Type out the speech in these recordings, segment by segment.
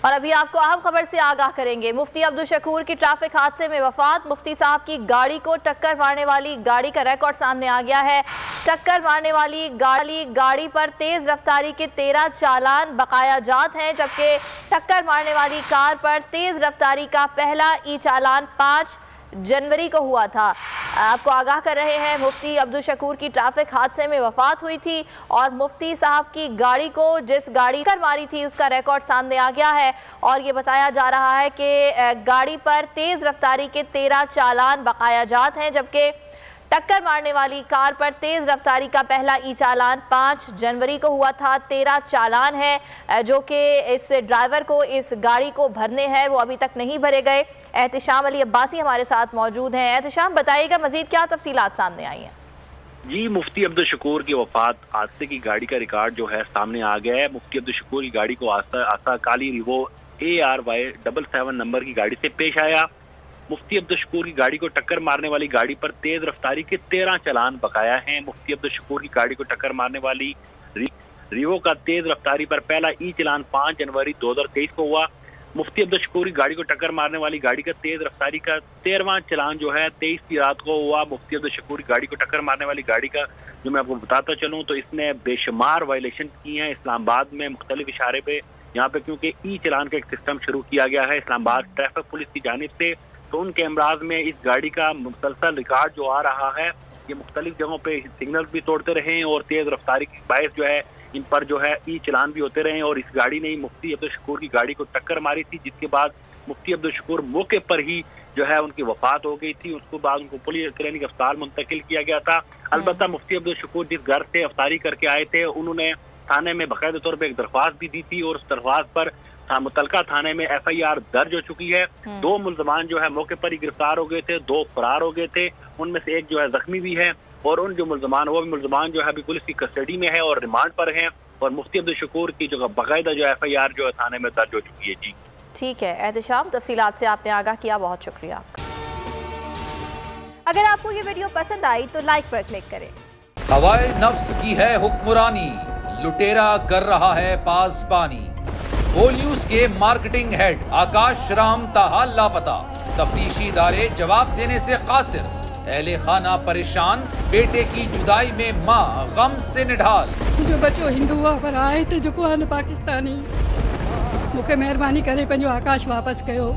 और अभी आपको अहम खबर से आगाह करेंगे। मुफ्ती अब्दुल शकूर की ट्रैफिक हादसे में वफात। मुफ्ती साहब की गाड़ी को टक्कर मारने वाली गाड़ी का रिकॉर्ड सामने आ गया है। टक्कर मारने वाली गाड़ी पर तेज रफ्तारी के 13 चालान बकाया जात हैं, जबकि टक्कर मारने वाली कार पर तेज रफ्तारी का पहला ई चालान 5 जनवरी को हुआ था। आपको आगाह कर रहे हैं, मुफ्ती अब्दुल शकूर की ट्रैफिक हादसे में वफात हुई थी और मुफ्ती साहब की गाड़ी को जिस गाड़ी कर मारी थी उसका रिकॉर्ड सामने आ गया है और ये बताया जा रहा है कि गाड़ी पर तेज रफ्तारी के 13 चालान बकाया जात हैं, जबकि टक्कर मारने वाली कार पर तेज रफ्तारी का पहला ई चालान 5 जनवरी को हुआ था। 13 चालान है जो कि इस ड्राइवर को इस गाड़ी को भरने हैं, वो अभी तक नहीं भरे गए। एहतिशाम अली अब्बासी हमारे साथ मौजूद हैं। एहतिशाम, बताइएगा मजीद क्या तफसीलात सामने आई हैं? जी, मुफ्ती अब्दुल शकूर की वफात हादसे की गाड़ी का रिकॉर्ड जो है सामने आ गया है। मुफ्ती अब्दुल शकूर की गाड़ी को आस्था काली रिवो ARY 77 नंबर की गाड़ी से पेश आया। मुफ्ती अब्दुल शकूर की गाड़ी को टक्कर मारने वाली गाड़ी पर तेज रफ्तारी के 13 चालान बकाया हैं। मुफ्ती अब्दुल शकूर की गाड़ी को टक्कर मारने वाली रिवो का तेज रफ्तारी पर पहला ई चालान 5 जनवरी 2023 को हुआ। मुफ्ती अब्दुल शकूर की गाड़ी को टक्कर मारने वाली गाड़ी का तेज रफ्तारी का 13वां चालान जो है 23 की रात को हुआ। मुफ्ती अब्दुल शकूर की गाड़ी को टक्कर मारने वाली गाड़ी का जो मैं आपको बताता चलूँ तो इसने बेशुमार वायलेशन की हैं इस्लामाबाद में मुख्तलिफ इशारे पे। यहाँ पे क्योंकि ई चालान का एक सिस्टम शुरू किया गया है इस्लामाबाद ट्रैफिक पुलिस की जानिब से, तो उन कैमराज में इस गाड़ी का मुसलसल रिकॉर्ड जो आ रहा है, ये मुख्तलिफ जगहों पे सिग्नल भी तोड़ते रहे और तेज रफ्तारी की बायस जो है इन पर जो है ई चालान भी होते रहे और इस गाड़ी ने मुफ्ती अब्दुल शकूर की गाड़ी को टक्कर मारी थी, जिसके बाद मुफ्ती अब्दुल शकूर मौके पर ही जो है उनकी वफात हो गई थी। उसके बाद उनको पुलिस क्लिनिक अस्पताल मुंतकिल किया गया था। अलबत्ता मुफ्ती अब्दुल शकूर जिस घर से अफ्तारी करके आए थे उन्होंने थाने में बाकायदा तौर पर एक दरख्वास्त भी दी थी और उस दरख्वास्त पर मुतलका थाने में FIR दर्ज हो चुकी है। 2 मुल्जमान जो है मौके पर ही गिरफ्तार हो गए थे, 2 फरार हो गए थे, उनमें से एक जो है जख्मी भी है और उन जो मुल्जमान वो भी मुल्जमान जो है अभी पुलिस की कस्टडी में है और रिमांड पर हैं और मुफ्ती अब्दुल शकूर की जो बाकायदा जो FIR जो है थाने में दर्ज हो चुकी है। जी ठीक है एहतिशाम, तफसीलात से आपने आगाह किया, बहुत शुक्रिया आपका। अगर आपको ये वीडियो पसंद आई तो लाइक पर क्लिक करें। हवाए नफ्स की है हुक्मरानी, लुटेरा कर रहा है पासबानी। बोल न्यूज के मार्केटिंग हेड आकाश राम ताहा लापता, तफ्तीशी इदारे जवाब देने से कासिर। अहले खाना परेशान, बेटे की जुदाई में माँ गम से निढाल। जो बच्चो हिंदू हुआ पर आए थे जो को पाकिस्तानी, मुझे मेहरबानी करे पंहिंजो आकाश वापस कयो।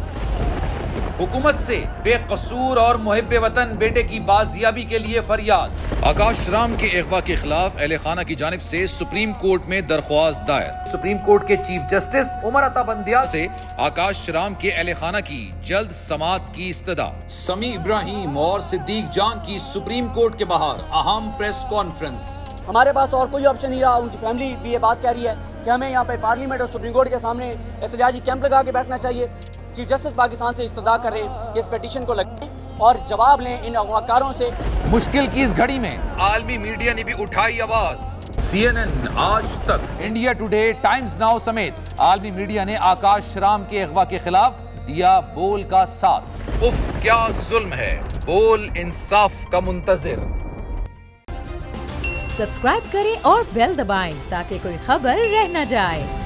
हुकूमत से बेकसूर और मुहिब्बे वतन बेटे की बाजियाबी के लिए फरियाद। आकाश राम के अगवा के खिलाफ अहले खाना की जानिब से सुप्रीम कोर्ट में दरख्वास्त दायर। सुप्रीम कोर्ट के चीफ जस्टिस उमर अता बंदियाल से आकाश राम के अहले खाना की जल्द समाअत की इस्तदा। समी इब्राहिम और सिद्दीक जान की सुप्रीम कोर्ट के बाहर अहम प्रेस कॉन्फ्रेंस। हमारे पास और कोई ऑप्शन नहीं रहा। उनकी फैमिली भी ये बात कह रही है कि हमें यहाँ पे पार्लियामेंट और सुप्रीम कोर्ट के सामने एहतजाजी कैंप लगा के बैठना चाहिए। चीफ जस्टिस पाकिस्तान से इस्तदा कर रहे हैं कि इस पिटीशन को लगाएं और जवाब लें इन अगवाकारों से। मुश्किल की इस घड़ी में आलमी मीडिया ने भी उठाई आवाज। CNN, आज तक, इंडिया टुडे, टाइम्स नाउ समेत आलमी मीडिया ने आकाश राम के अगवा के खिलाफ दिया बोल का साथ। उफ क्या जुल्म है, बोल इंसाफ का मुंतजिर। सब्सक्राइब करें और बेल दबाएं ताकि कोई खबर रह न जाए।